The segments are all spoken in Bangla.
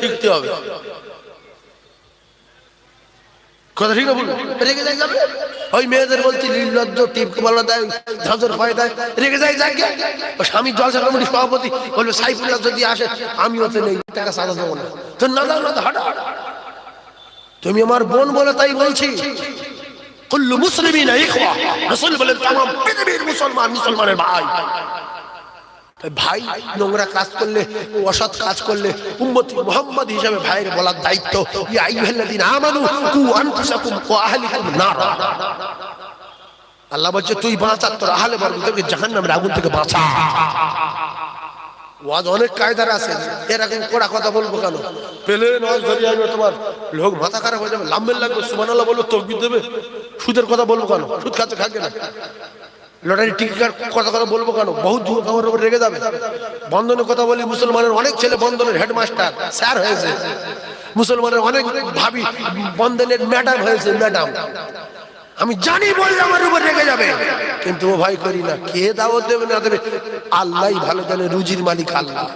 শিখতে হবে। কথা ঠিক না বলুন? রেগে যাই যাবে। ওই মেয়েদের বলছি নির্লজ্জ, টিপকে বলা দেয়, ঝাঁঝর ভয় দেয়, রেগে যাই যাকে। স্বামী জলসা কমিটির সভাপতি বলবে সাইফুল্লাহ যদি আসে আমি ওতে নেই, টাকা সাজা দেবো না। তো না দাও না, হাঁটা। তুমি আমার বোন বলে তাই বলছি। কুল্লু মুসলিমিনা ইখওয়া, রাসূল বলেন तमाम পৃথিবীর মুসলমান মুসলমানের ভাই। ভাই নোংরা কাজ করলে, অসৎ কাজ করলে উম্মতি মুহাম্মদ হিসেবে ভাইয়ের বলার দায়িত্ব। ইয়া আইয়ুহাল্লাযীনা আমানু কু আনফুসাকুম ওয়া আহলিকুম নারা। আল্লাহ বলছে তুই বাঁচা তোর আহলে বর্গকে জাহান্নামের আগুন থেকে বাঁচা। ওয়াজ অনেক কায়দার আছে, এরকম কড়া কথা বলবো কেন? পেলে নয় ধরে আসবে তোমার লোক মাথা খারাপ হয়ে যাবে, লাম্বেল লাগবে, সুবহানাল্লাহ বলবো, তাকবীর দেবে। সুদের কথা বলবো কেন? সুদ খাচ্ছে খাকে না। লটারি টিকিটের কথা বলবো কেন? বহুত যুবক আমার উপর রেগে যাবে। বন্ধনের কথা বলি, মুসলমানের অনেক ছেলে বন্ধনের হেডমাস্টার স্যার হয়েছে, মুসলমানের অনেক ভাবি বন্ধনের ম্যাডাম হয়েছে, ম্যাডাম। আমি জানি বললে আমার উপর রেগে যাবে, কিন্তু ও ভাই করি না। কে দাওয়াত দেবে না দেবে আল্লাহই ভালো জানে, রুজির মালিক আল্লাহ।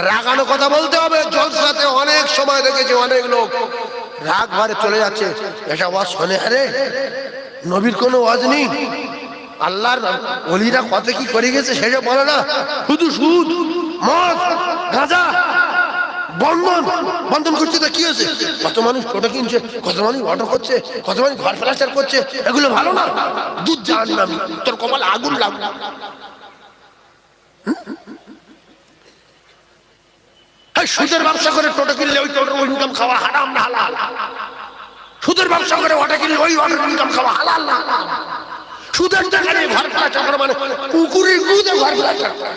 রাগানো কথা বলতে হবে। জলসাতে অনেক সময় দেখেছি অনেক লোক রাগ ভরে চলে যাচ্ছে, এটা ওয়াজ শোনে, আরে নবীর কোনো ওয়াজ নেই, আল্লাহর ওলিরা কত কি করে গেছে সেটা বলে না, শুধু সুদ, মদ, গাঁজা, বন্ধন করছে। তো কি হয়েছে? কত মানুষ টোটো কিনছে, কত মানুষ অটো করছে, কত মানুষ ঘর প্লাস্টার করছে, এগুলো ভালো না? দুধ জাহান্নামী, তোর কপালে আগুন লাগবে। সুদের ব্যবসা করে টোটো কিনলে ওই টোটোর ইনকাম খাওয়া হারাম না হালাল? সুদের ব্যবসা করে অটো কিনলে ওই অটোর ইনকাম খাওয়া হালাল না হালাল? সুদের টাকা নিয়ে ঘর প্লাস্টার করা মানে পুকুরের গুঁড়ে ঘর প্লাস্টার করা।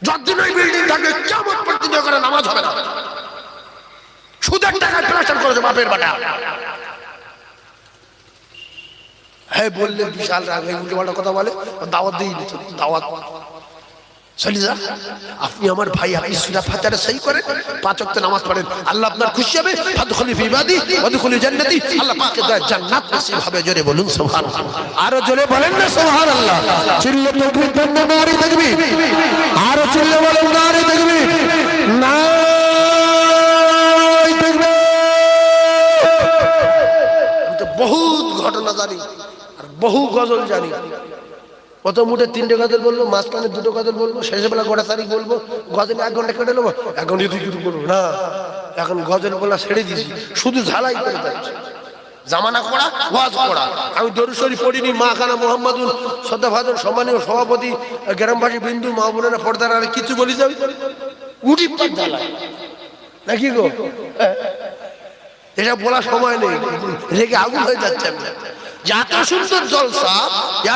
যতদিন ওই বিল্ডিং থাকবে কিয়ামত পর্যন্ত করে নামাজ হবে না। সুদের টাকায় প্লাস্টার করেছে বাপের বাটা। হ্যাঁ বললে বিশাল রাগ, উল্টো পাল্টা কথা বলে, দাওয়াত দিয়ে দিত, দাওয়াত চলে যা। আপনি আমার ভাই, আপনি সূরা ফাতিহা সহি করেন, 5 ওয়াক্ত নামাজ পড়েন, আল্লাহ আপনার খুশি হবে। ফাদখুলি ফি ইবাদি ওয়াদখুলি জান্নাতি, আল্লাহ পাক জান্নাত নসিব হবে। জোরে বলুন সুবহানাল্লাহ। আরো জোরে বলেন না সুবহানাল্লাহ। চিল্লে তাকবীর দেন না, নারে তাকবীর। আরো চিল্লে বলেন নারে তাকবীর, নারে তাকবীর। আমি তো বহুত ঘটনা জানি আর বহু গজল জানি। প্রথম উঠে 3টে গজল বলবো, মাঝখানে 2টো গজল বলবো, শেষে বেলা গোটা তারিখ বলবো। গজলে 1 ঘন্টা কেটে নেবো, এখন এদিকে বলবো না। এখন গজল বলা ছেড়ে দিয়েছি, শুধু ঝালাই করে যাচ্ছে। জামানা করা, ওয়াজ করা। আমি দরুদ শরীফ পড়িনি, মা খানা মোহাম্মদুল সদ্দাভাজন সম্মানীয় সভাপতি গ্রামবাসী বিন্দু মা বোনেরা পর্দার আর কিছু বলি যাবে উঠি ঝালাই নাকি গো? এটা বলার সময় নেই, রেগে আগুন হয়ে যাচ্ছে। আমি এত সুন্দর জলসা,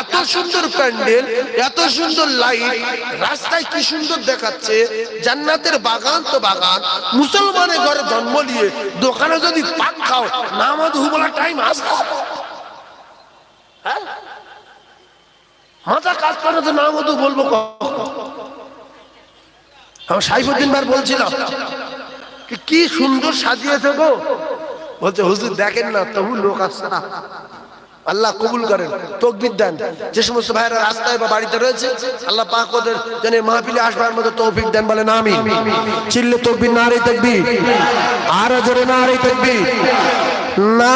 এত সুন্দর প্যান্ডেল, এত সুন্দর লাইট, রাস্তায় কি সুন্দর দেখাচ্ছে, জান্নাতের বাগান তো বাগান। মুসলমানের ঘরে জন্ম নিয়ে দোকানে যদি পাক খাও, নামাজ বলার টাইম আসবে? মাথা কাজ করে তো নামাজ বলবো। আমি সাইফুদ্দিন ভাই বলছিলাম কি সুন্দর সাজিয়েছে গো। বলছে হুজুর দেখেন না, তবু লোক আসছে না। আল্লাহ কবুল করেন, তাকবীর দেন। যে সমস্ত ভাইরা রাস্তায় বা বাড়িতে রয়েছে, আল্লাহ পাক ওদের যেন মাহফিলে আসবার মতো তৌফিক দেন, বলেন আমিন। চিল্লে তাকবীর, নারে তাকবীর, আর জোরে নারে তাকবীর, না।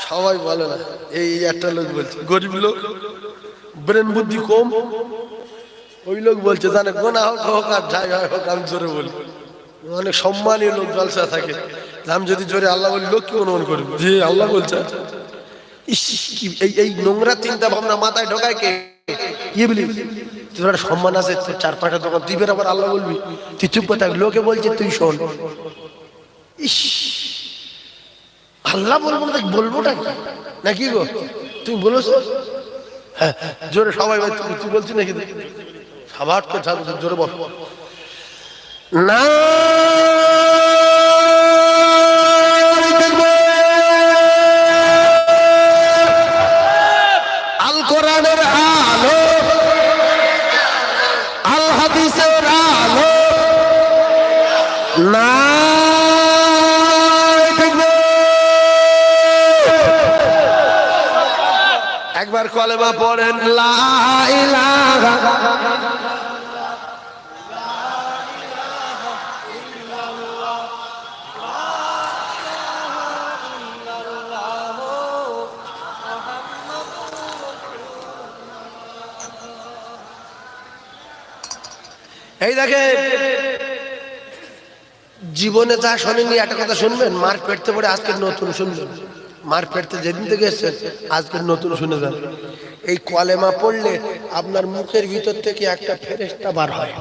সবাই বলে না, এই একটা লোক বলছে, গরিব লোক, ব্রেন বুদ্ধি কম, ওই লোক বলছে জানে গোনা হোক আর যাই হয় হোক আমি জোরে বলি। অনেক সম্মানীয় লোক জলসা থাকে, আমি যদি জোরে আল্লাহ বলি লোক কি অনুমান করবো যে আল্লাহ বলছে। এই নোংরা চিন্তা ভাবনা মাথায় ঢোকায় কে? কি বলি তোর সম্মান আছে, তোর 4-5টা দোকান, তুই বের আবার আল্লাহ বলবি? তুই চুপ থাক, লোকে বলছে তুই শোন। ইস, আল্লাহ বলবো না বলবোটা কি নাকি গো? তুমি বলেছো হ্যাঁ জোরে সবাই, তুই বলছি নাকি? সাবাট করে জোরে বল না। আল কোরআনের আলো, আল হাদিসের আলো, না একবার কলেমা পড়েন লা ইলাহা এই দেখে জীবনে যা শোনেননি একটা কথা শুনবেন, মার পেটতে পড়ে আজকে নতুন শুনবেন, মার পেটতে যেদিন থেকে এসছেন আজকের নতুন শুনে যান। এই কলেমা পড়লে আপনার মুখের ভিতর থেকে একটা ফেরেশতা বার হয়।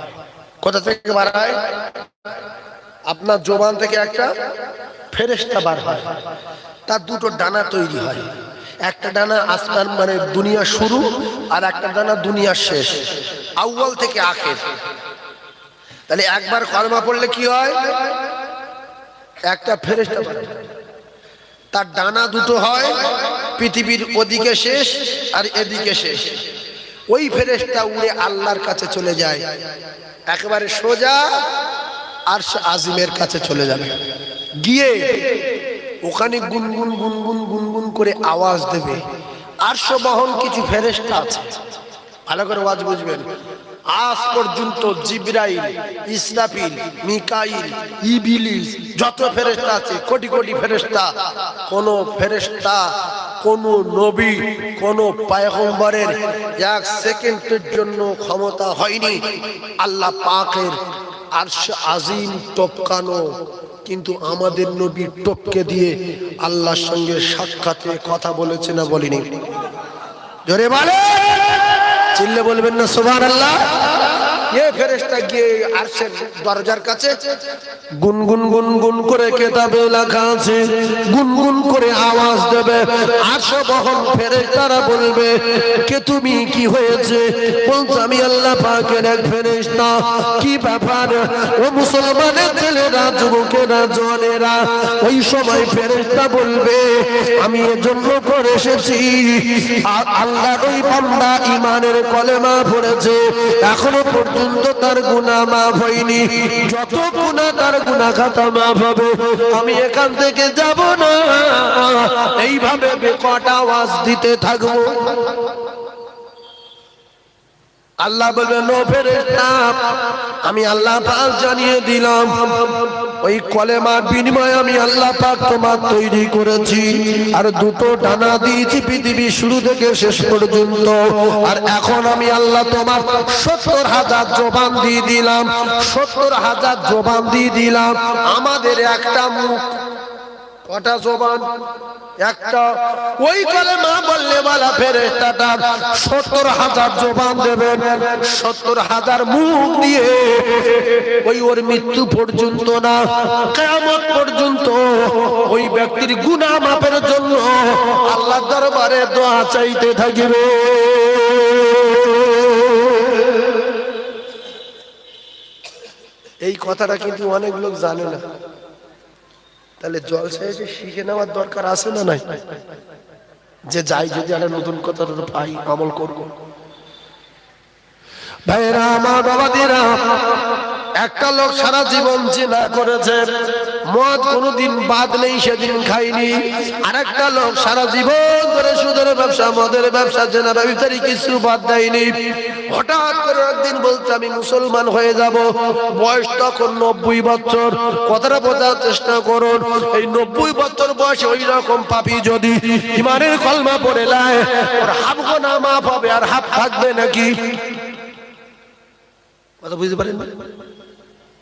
কোথা থেকে বার হয়? আপনার জবান থেকে একটা ফেরেশতা বার হয়। তার দুটো ডানা তৈরি হয়, একটা ডানা আসমান মানে দুনিয়া শুরু, আর একটা ডানা দুনিয়া শেষ, আউয়াল থেকে আখের। তাহলে একবার কলেমা পড়লে কি হয়? একটা ফেরেশতা বার হয়, তার ডানা দুটো হয় পৃথিবীর ওদিকে শেষ আর এদিকে শেষ। ওই ফেরেশতা উড়ে আল্লাহর কাছে চলে যায়, একেবারে সোজা আরশ আজিমের কাছে চলে যাবে। গিয়ে ওখানে গুনগুন গুনগুন গুনগুন করে আওয়াজ দেবে। আরশ বহন কিছু ফেরেশতা আছে, ভালো করে ওয়াজ বুঝবেন। আজ পর্যন্ত জিবরাইল, ইসরাফিল, মিকাইল, ইবলিস যত ফেরেশতা আছে, কোটি কোটি ফেরেশতা, কোন ফেরেশতা কোন নবী কোন পয়গম্বরের এক সেকেন্ডের জন্য ক্ষমতা হয়নি আল্লাহ পাকের আরশ আজিম টপকানো। কিন্তু আমাদের নবী টপকে দিয়ে আল্লাহর সঙ্গে সাক্ষাতে কথা বলেছে না বলেনি? জোরে বলে, চিল্লে বলবেন না সুবহানাল্লাহ। ये ফেরেশতা গিয়ে আরশের দরজার কাছে গুনগুন গুনগুন করে কিতাবে লেখা আছে, গুনগুন করে আওয়াজ দেবে। আরশ বহন ফেরেশতারা বলবে, কে তুমি, কি হয়েছে? বলছে আমি আল্লাহ পাকের এক ফেরেশতা। কি ব্যাপার? ও মুসলমানের ছেলেরা, যুবকেরা, জওয়ানেরা। ওই সময় ফেরেশতা বলবে, আমি এজন্য করে এসেছি, আল্লাহর ওই বান্দা ঈমানের কলেমা পড়েছে, এখনো পর্যন্ত তার গুনাহ মাফ হয়নি। যত গুনাহ তার গুনাহ খাতা মাফ হবে। আমি এখান থেকে যাব না, এইভাবে বেকট আওয়াজ দিতে থাকবো। আল্লাহ বলবেন, ও ফেরেশতা, আমি আল্লাহ পাক জানিয়ে দিলাম, ওই কলেমার বিনিময়ে আমি আল্লাহ পাক তোমার তৈরি করেছি, আর দুটো ডানা দিয়েছি পৃথিবী শুরু থেকে শেষ পর্যন্ত। আর এখন আমি আল্লাহ তোমার ৭০,০০০ জবান দিয়ে দিলাম, ৭০,০০০ জবান দিয়ে দিলাম। আমাদের একটা মুখ, কটা জবান? একটা। ওই কলেমা বললে বলা ফেরেশতাটা ৭০,০০০ জবান দেবেন, ৭০,০০০ মুখ দিয়ে ওই ওর মৃত্যু পর্যন্ত না, কিয়ামত পর্যন্ত ওই ব্যক্তির গুনাহ মাফের জন্য আল্লাহর দরবারে দোয়া চাইতে থাকবে। এই কথাটা কিন্তু অনেক লোক জানে না। তাহলে জলসা এসে শিখে নেওয়ার দরকার আছে না নাই? যে যাই যদি একটা নতুন কথা পাই আমল করবো। ভাইরা আমার, বাবাদিরা, একটা লোক সারা জীবন জিনা করেছে, মদ কোনোদিন বাদ নেই, সেদিন খাইনি। আরেকটা লোক সারা জীবন ধরে সুদের ব্যবসা, মদের ব্যবসা, জিনা ব্যভিচারী কিছু বাদ দেয়নি। হঠাৎ করে একদিন বলছে আমি মুসলমান হয়ে যাব। বয়স তখন ৯০ বছর। কথাটা বোঝার চেষ্টা করুন, এই ৯০ বছর বয়সে ওই রকম পাপী যদি ঈমানের কলমা পড়ে নেয়, ওর হাফ গুনাহ মাফ হবে আর হাফ থাকবে নাকি? কথা বুঝতে পারেন?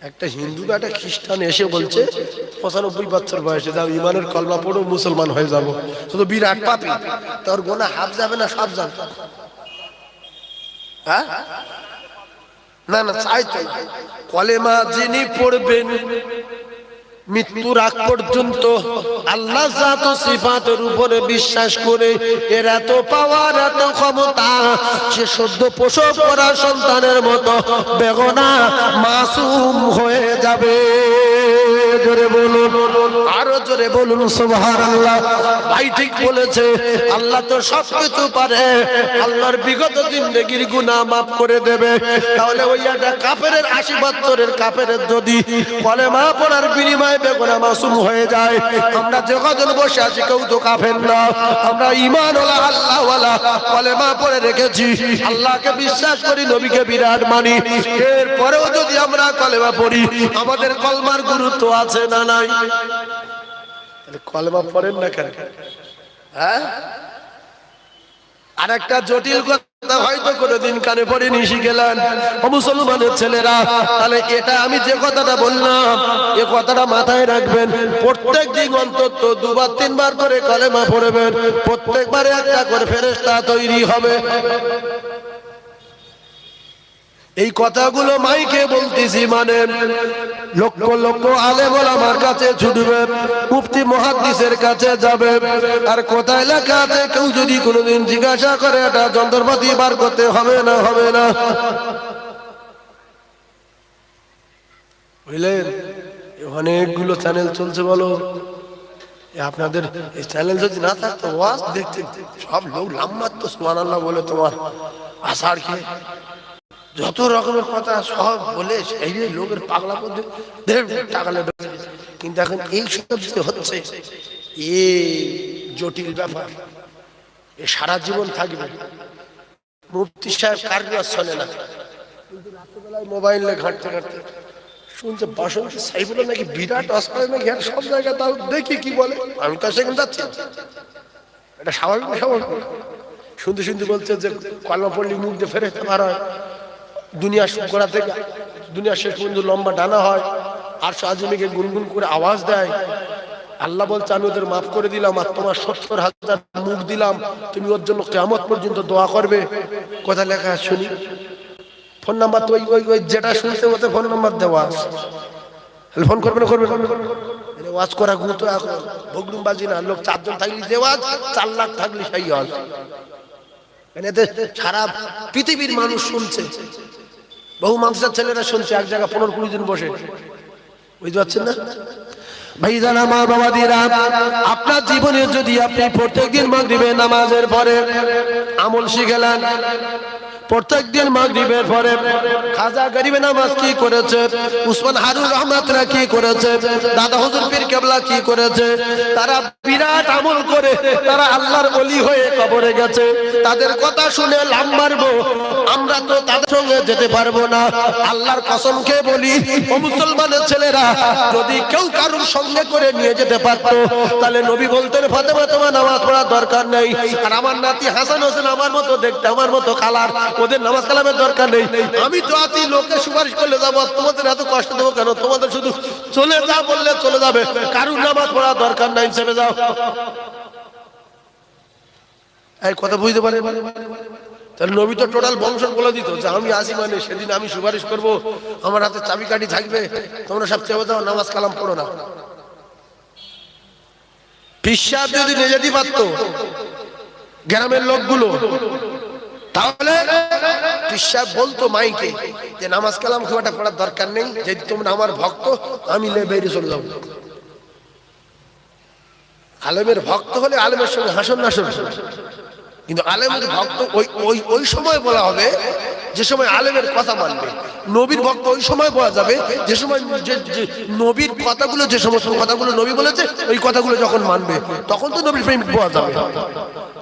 একটা হিন্দু বা একটা খ্রিস্টান এসে বলছে ৯৫ বছর বয়সে যাও, ঈমানের কলমা পড়ো, মুসলমান হয়ে যাব। শুধু বিরাট পাপী, তোর গুনাহ হাফ যাবে না সব যাবে? হ্যাঁ, না না, চাইতো কলেমা যিনি পড়বেন মৃত্যুর আগ পর্যন্ত আল্লাহ জাত ও সিফাতের উপরে বিশ্বাস করে, এর এত পাওয়ার, এত ক্ষমতা, সে সদ্য প্রসব করা সন্তানের মতো বেগুনাহ মাসুম হয়ে যাবে। জোরে বলুন, আরো আরো জোরে বলুন সুবহানাল্লাহ। ভাই ঠিক বলেছে, আল্লাহ তো সবকিছু পারে, আল্লাহর বিগত জিন্দেগির গুনাহ মাফ করে দেবে। তাহলে ওই একটা কাফেরের 80 বছরের কাফেরের যদি কলেমা পড়ার বিনিময়ে বেগুনাহ মাসুম হয়ে যায়, আমরা যে কজন বসে আছি কেউ তো কাফের না, আমরা ঈমানওয়ালা আল্লাহওয়ালা কলেমা পড়ে রেখেছি, আল্লাহকে বিশ্বাস করি, নবীকে বিরাট মানি। এরপরেও যদি আমরা কলেমা পড়ি, আমাদের কলমার গুরুত্ব আছে না নাই? তাহলে কলেমা পড়েন না কেন? হ্যাঁ, আর একটা জটিল কথা হয়তো কোনোদিন কানে পড়েনি, শিখেলেন ও মুসলমানের ছেলেরা। তাহলে এটা আমি যে কথাটা বললাম, এ কথাটা মাথায় রাখবেন। প্রত্যেক দিন অন্তত 2-3 বার করে কলেমা পড়বেন, প্রত্যেকবারে একটা করে ফেরেশতা তৈরি হবে। এই কথাগুলো মাইকে বলতেছি, মানে লক্ষ লক্ষ আলেম ওলামার কাছে ছুটবে, মুফতি মুহাদ্দিসের কাছে যাবে। আর কোথায় লেখা আছে, কেউ যদি কোনোদিন জিজ্ঞাসা করে এটা যন্ত্রপাতি বার করতে হবে না, হবে না, বুঝলেন? অনেকগুলো চ্যানেল চলছে, বলো আপনাদের এই চ্যানেল যদি না থাকতো, ওয়াজ দেখতে সব লোক লাম্মাতো সুবহানাল্লাহ বলে তোমার আষাঢ় খেয়ে যত রকমের কথা সব বলে সেই লোকের পাগলা করতে টাকা লেগে। কিন্তু এখন এই সব যে হচ্ছে, এ জটিল ব্যাপার, এ সারা জীবন থাকবে। মুফতি সাহেব কারগুলো চলে না, কিন্তু রাত্রেবেলায় মোবাইলে ঘাঁটতে ঘাঁটতে শুনছে বাসন্তী সাইফুল নাকি বিরাট অস্কার নাকি, আর সব জায়গায় তাও দেখি কি বলে। আমি তো সেখানে যাচ্ছি, এটা স্বাভাবিক স্বাভাবিক। শুনতে শুনতে বলছে যে কলমা পড়লে মুখ দিয়ে ফেরেশতা বার হয়, দুনিয়া গোড়া থেকে দুনিয়া শেষ পর্যন্ত লম্বা ডানা হয়, আর আজমিকে গুনগুন করে আওয়াজ দেয়। আল্লাহ বলছে আমি ওদের মাফ করে দিলাম, আর তোমার 70,000 মুখ দিলাম, তুমি ওর জন্য কিয়ামত পর্যন্ত দোয়া করবে। কথা লেখা শুনি, ফোন নাম্বার তো ওই যেটা শুনছে ওতে ফোন নাম্বার দেওয়া আছে, ফোন করবে না, করবে না। ওয়াজ করা গুরুত্ব এখন ভগরুম বাজি না, লোক 4 জন থাকলে যে ওয়াজ, 4 লাখ থাকলে সেই ওয়াজ। এতে সারা পৃথিবীর মানুষ শুনছে, বহু মানুষের ছেলেরা শুনছে, এক জায়গায় 15-20 দিন বসে, বুঝতে পারছেন না? ভাইজান আমার, বাবাদিরা, আপনার জীবনে যদি আপনি প্রত্যেকদিন মাগরিবের নামাজের পরে আমল শিখেলেন, প্রত্যেকদিন মাগরিবের পরে খাজা গরিবে নামাজ কি করেছে, উসমান হারুন রহমাতুল্লাহ কি করেছে, দাদা হুজুর পীর কেবলা কি করেছে, তারা বিরাট আমল করে তারা আল্লাহর ওলি হয়ে কবরে গেছে। তাদের কথা শুনে লাম মারবো, আমরা তো তাদের সঙ্গে যেতে পারবো না। আল্লাহর কসম খেয়ে বলি, ও মুসলমানের ছেলেরা, যদি কেউ কারুর সঙ্গে করে নিয়ে যেতে পারতো, তাহলে নবী বলতেন ফাতেমা তোমার নামাজ পড়ার দরকার নেই, আর আমার নাতি হাসান হোসেন আমার মতো দেখতে, আমার মতো কালার, ওদের নামাজ কালামের দরকার নেই। আমি তো আতি লোকে সুপারিশ করলে যাবো, তোমাদের এত কষ্ট দেবো কেন? তোমাদের শুধু চলে যা বললে চলে যাবে, কারুর নামাজ পড়ার দরকার নাই, ছেড়ে যাও। এই কথা বুঝতে পারে? তাহলে নবী তো টোটাল বংশ বলে দিত যে আমি আসি মানে সেদিন আমি সুপারিশ করব, আমার হাতে চাবিকাঠি থাকবে, তোমরা সব চেয়ে যাও, নামাজ কালাম পড়ো না। পিসাব যদি নিয়ে যেতে পারতো গ্রামের লোকগুলো, তাহলে পিসাব বলতো মাইকে যে নামাজ কালাম খুব একটা পড়ার দরকার নেই, যদি তোমরা আমার ভক্ত, আমি বেরিয়ে চলে যাবো। আলেমের ভক্ত হলে আলেমের সঙ্গে হাসন নাসন, কিন্তু আলেমের ভক্ত ওই সময় বলা হবে যে সময় আলেমের কথা মানবে। নবীর ভক্ত ওই সময় বলা যাবে যে সময় নবীর কথাগুলো, যে সমস্ত কথাগুলো নবী বলেছে ওই কথাগুলো যখন মানবে, তখন তো নবীর প্রেমিক বলা যাবে।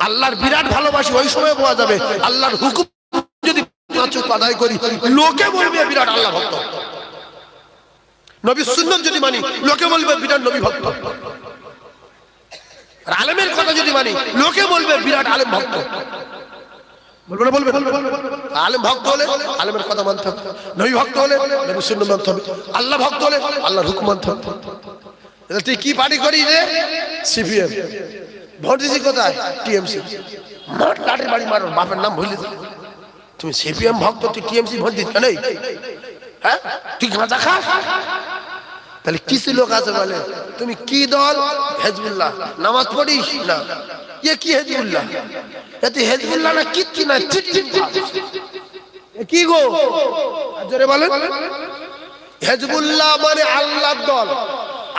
আল্লাহর বিরাট ভালোবাসি ওই সময় বলা যাবে, আল্লাহর হুকুম যদি আদায় করি লোকে বলবে বিরাট আল্লাহ ভক্ত। নবীর সুন্নাত যদি মানি লোকে বলবে বিরাট নবী ভক্ত। আর আলেমের কথা যদি মানি লোকে বলবে বিরাট আলেম ভক্ত। বলবে না? বলবে। আলেম ভক্ত হলে আলেমের কথা মানতে হবে, নবী ভক্ত হলে নবীর সুন্নাত মানতে হবে, আল্লাহ ভক্ত হলে আল্লাহর হুকুম মানতে হবে। তুই কি পার্টি করি রে? সিপিএম। ভোট দিছি কোথায়? টিএমসি। মার লাঠির বাড়ি মারো, বাপের নাম ভুলে যা। তুমি সিপিএম ভক্ত, তুই টিএমসি ভোট দিস কেন? হ্যাঁ, তুই গাঁজা খাস? তাহলে কিছু লোক আছে বলে তুমি কি দল? হেজবুল্লাহ। নামাজ পড়িস না? এ কি হেজবুল্লাহ? এতে হেজবুল্লাহ না কিচ্ছু না, কি গো জোরে বলেন? হেজবুল্লাহ মানে আল্লাহর দল,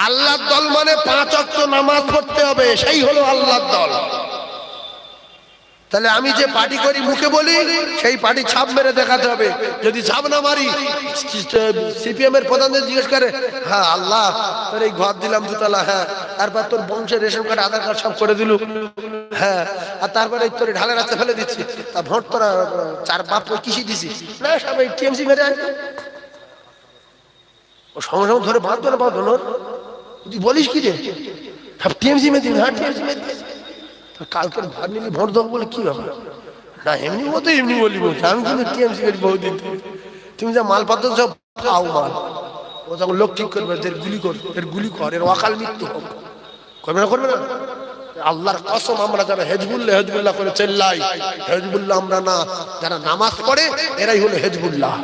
আল্লাহর দল মানে 5 ওয়াক্ত নামাজ পড়তে হবে, সেই হলো আল্লাহর দল। তাহলে আমি যে পার্টি করি মুখে বলি সেই পার্টি ছাপ মেরে দেখাতে হবে। যদি ছাপ না মারি, সিপিএম এর প্রধানদের জিজ্ঞেস করে, হ্যাঁ আল্লাহ তোর এই ঘর দিলাম দুতলা, হ্যাঁ তারপর তোর বংশের রেশন কার্ড আধার কার্ড সব করে দিল, হ্যাঁ আর তারপরে তোর ঢালের রাস্তা ফেলে দিচ্ছি, তা ভোট তোরা 4 বাপ কিসি দিছি না, সবাই টিএমসি মেরে আসবে। ও সঙ্গে সঙ্গে ধরে বাঁধ ধরে বাঁধ ধর, তুই বলিস কি রে সব টিএমসি মেরে দিবি, হ্যাঁ টিএমসি মেরে দিয়েছি। কালকের ঘর নিলি ভোট দেবো বলে কি ব্যাপার না, এমনি মতো এমনি বলি বলছি আমি কিন্তু টিএমসি করি বহুদিন থেকে। তুমি যা মালপত্র সব পাও মাল, ও যখন লোক ঠিক করবে এর গুলি কর, এর গুলি কর, এর অকাল মৃত্যু হোক, করবে না করবে না। আল্লাহর কসম আমরা যারা হেজবুল্লাহ হেজবুল্লাহ করে চেল্লাই, হেজবুল্লাহ আমরা না, যারা নামাজ পড়ে এরাই হলো হেজবুল্লাহ।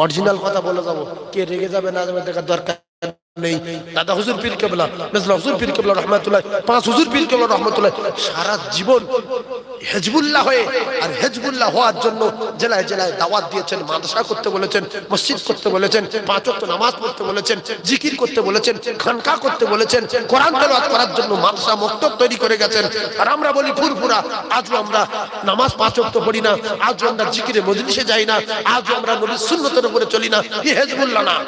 অরিজিনাল কথা বলে যাবো, কে রেগে যাবে না যাবে দেখার দরকার নেই। দাদা হুজুর পীর কেবলা, মেজলা হুজুর পীর কেবলা রহমাতুল্লাহ, 5 হুজুর পীর কেবলা রহমাতুল্লাহ সারা জীবন হেজবুল্লাহ হয়ে আর হেজবুল্লাহ হওয়ার জন্য জেলায় জেলায় দাওয়াত দিয়েছেন, মাদ্রাসা করতে বলেছেন, মসজিদ করতে বলেছেন, 5 ওয়াক্ত নামাজ পড়তে বলেছেন, জিকির করতে বলেছেন, খানকা করতে বলেছেন, কোরআন তেলাওয়াত করার জন্য মাদ্রাসা মক্তব তৈরি করে গেছেন। আর আমরা বলি ফুরফুরা, আজও আমরা নামাজ 5 ওয়াক্ত পড়ি না, আজও আমরা জিকিরে মজলিসে যাই না, আজও আমরা নবীর সুন্নতের উপরে চলি না, এই হেজবুল্লাহ না।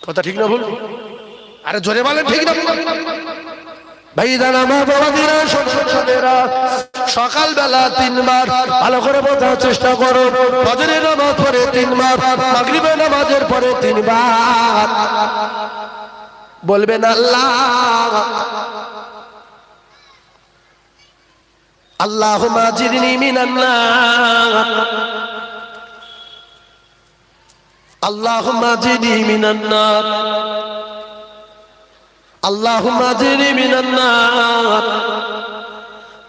কথা ঠিক না ভুল? আরে জোরে বলেন ঠিক না? ভাই জানা মা বাবা দিরা সংসদেরা সকাল বেলা 3 বার ভালো করে বোঝার চেষ্টা করো। ফজরের নামাজ পড়ে 3 বার, মাগরিবের নামাজের পরে 3 বার বলবেন আল্লাহ আল্লাহুম্মা জিরনি মিনান নার, আল্লাহুম্মা জিরনি মিনান নার, আল্লাহুম্মা জিরনি মিনান নার।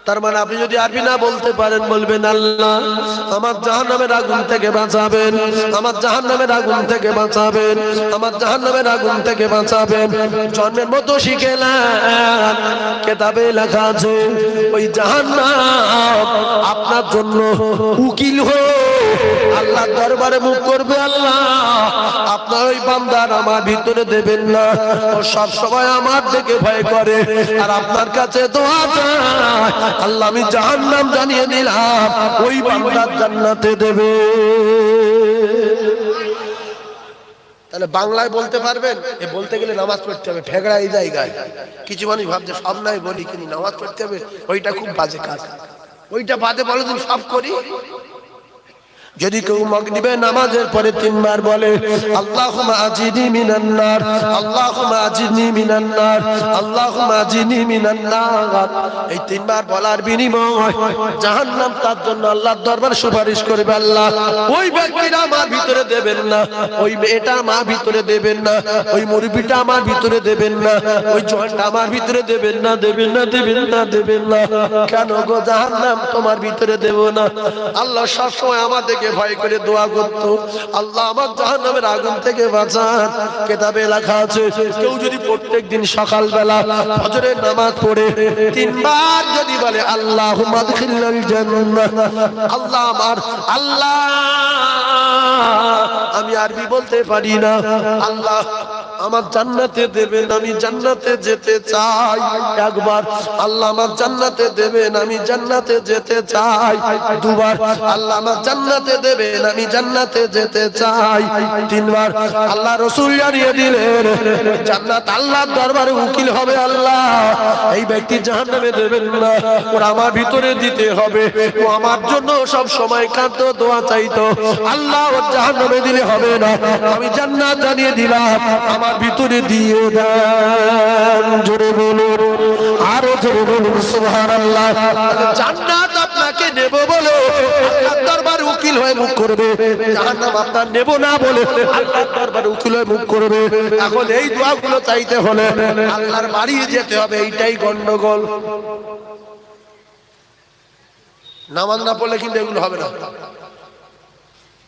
তার মানে আপনি যদি আরবি না বলতে পারেন বলবেন আল্লাহ আমার জাহান্নামের আগুন থেকে বাঁচাবেন, আমার জাহান্নামের আগুন থেকে বাঁচাবেন, আমার জাহান্নামের আগুন থেকে বাঁচাবেন। জন্মের মতো শিখেলাম কিতাবে লেখা আছে ওই জাহান্নাম আপনার জন্য উকিল হয়ে আল্লাহর দরবারে মুখ করবে, আল্লাহ আপনার ওই বান্দার আমার ভিতরে দেবেন না, ও সব সময় আমার দিকে ভয় করে আর আপনার কাছে দোয়া চায়, আল্লাহ আমি জাহান্নাম জানিয়ে দিলাম ওই বান্দার জান্নাতে দেবে। তাহলে বাংলায় বলতে পারবেন? এ বলতে গেলে নামাজ পড়তে হবে, ঠেকড়া এই জায়গায় কিছু মানুষ ভাবছে সব নাই বলি কিন্তু নামাজ পড়তে হবে, ওইটা খুব বাজে কাজ, ওইটা বাদে বলে দিন সব করি। যদি কেউ মাগরিবে নামাজের পরে 3 বার বলে আল্লাহুম্মা আজিনি মিনান নার, আল্লাহুম্মা আজিনি মিনান নার, আল্লাহুম্মা আজিনি মিনান নার, এই 3 বার বলার বিনিময় জাহান্নাম তার জন্য আল্লাহর দরবারে সুপারিশ করবে, আল্লাহ ওই ব্যক্তিটা আমার ভিতরে দেবেন না, ওই মেয়েটা আমার ভিতরে দেবেন না, ওই মুরব্বিটা আমার ভিতরে দেবেন না, ওই জওয়ানটা আমার ভিতরে দেবেন না, দেবেন না, দেবেন না, দেবেন না। কেন গো জাহান্নাম তোমার ভিতরে দেব না? আল্লাহ সব সময় আমাদেরকে ভয় করে দোয়া করত, আল্লাহ আমার জাহান্নামের আগুন থেকে বাঁচান। কিতাবে লেখা আছে কেউ যদি প্রত্যেকদিন সকালবেলা ফজরের নামাজ পড়ে 3 বার যদি বলে আল্লাহুম্মা আদখিলনাল জান্নাহ, আল্লাহ আমার আল্লাহ আমি আরবি বলতে পারি না, আল্লাহ আমার জান্নাতে দেবেন, আমি জান্নাতে যেতে চাই। একবার আল্লাহ আমার জান্নাতে দেবেন, আমি জান্নাতে যেতে চাই। 2 বার আল্লাহ আমার জান্নাতে দেবেন, আমি জান্নাতে যেতে চাই। 3 বার আল্লাহ রাসূল জানিয়ে দিলেন জান্নাত আল্লাহর দরবারে উকিল হবে, আল্লাহ এই ব্যক্তি জাহান্নামে দেবেন না, ওর আমার ভিতরে দিতে হবে, ও আমার জন্য সব সময় কাঁদতো দোয়া চাইতো, আল্লাহ ওর জাহান্নামে দিলে হবে না, আমি জান্নাত জানিয়ে দিলাম আমার ভিতরে দিয়ে দেন। জোরে বলুন, আরো জোরে বলুন সুবহানাল্লাহ। জান্নাত আপনাকে নেব বলে আল্লাহর দরবারে উকিল হয়ে মুখ করবে, জাহান্নাম আপনার নেব না বলে আল্লাহর দরবারে উকিল হয়ে মুখ করবে। এখন এই দোয়াগুলো চাইতে হলে আল্লাহর বাড়ি যেতে হবে, এইটাই গন্ডগোল। নামাজ না পড়লে কিন্তু এগুলো হবে না।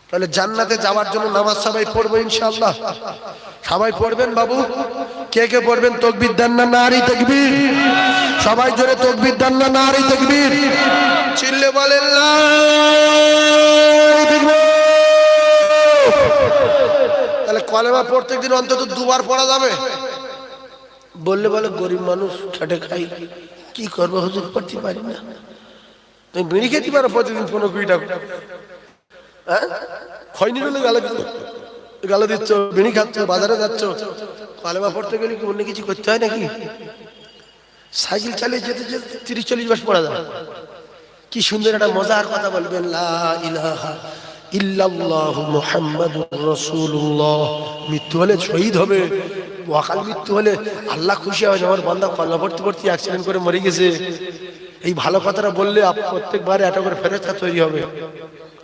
তাহলে জান্নাতে যাওয়ার জন্য নামাজ সবাই পড়বো ইনশাআল্লাহ, সবাই পড়বেন বাবু। কে কে পড়বেন? তাকবীর দেন না নারী তাকবীর, সবাই জোরে তাকবীর দেন না নারী তাকবীর, চিল্লে বলেন আল্লাহু আকবার। তাহলে কলেমা প্রত্যেকদিন অন্তত দুবার পড়া যাবে? বললে বলে গরিব মানুষ, খেটে খাই, কি করবো হুজুর, পড়তে পারি না। তুমি বিড়ি খেতে পারো প্রতিদিন 15-20 টাকা, হ্যাঁ? খয়নি বলে গালে দিচ্ছ, বিড়ি খাচ্ছ, বাজারে যাচ্ছ, কলেমা পড়তে গেলে কি অন্য কিছু করতে হয় নাকি? সাইকেল চালিয়ে যেতে যেতে 30-40 মাস পড়া যায়। কি সুন্দর একটা মজার কথা বলবেন, লা ইলাহা ইল্লাল্লাহু মুহাম্মাদুর রাসূলুল্লাহ। মৃত্যু হলে শহীদ হবে, অকাল মৃত্যু হলে আল্লাহ খুশি হয়, আমার বান্দা কলেমা পড়তে পড়তে অ্যাক্সিডেন্ট করে মরে গেছে। এই ভালো কথাটা বললে প্রত্যেকবারে একটা করে ফেরেশতা তৈরি হবে,